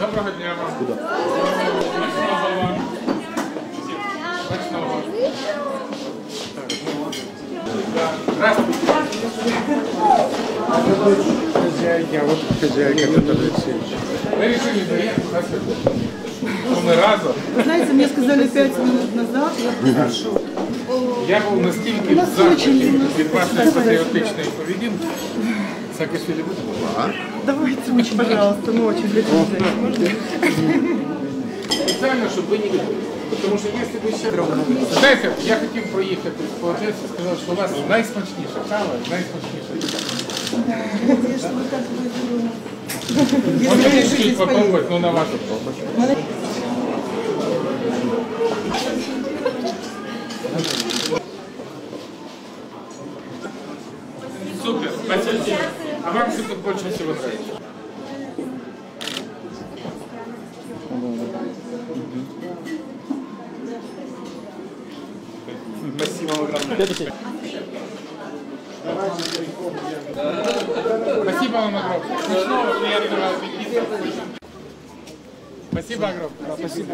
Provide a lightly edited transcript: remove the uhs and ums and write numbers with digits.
Доброго дня вам. Смачного вам. Смачного. Здравствуйте. Хозяйка, а вот хозяйка Петр Алексеевич. Вы решили заехать? Мы разом. Знаете, мне сказали 5 минут назад, я прошу. Я був настільки в захваті від вашої патріотичної поведінки. Саакашвілі буде? Давайте очень, пожалуйста, мы очень хотим взять. Спеціально, щоб ви не видели. Тому що якщо ви ще... Знаєте, я хотів проїхати по Одесі, сказав, що у вас найсмачніша кава, найсмачніша. Надеюсь, что вы так будете. Можете чуть попробовать, но на вашу пробу. Супер, спасибо. А вам что тут больше всего нравится? Спасибо огромное. Спасибо вам огромное. Смешного, приятного аппетита. Спасибо огромное. Спасибо.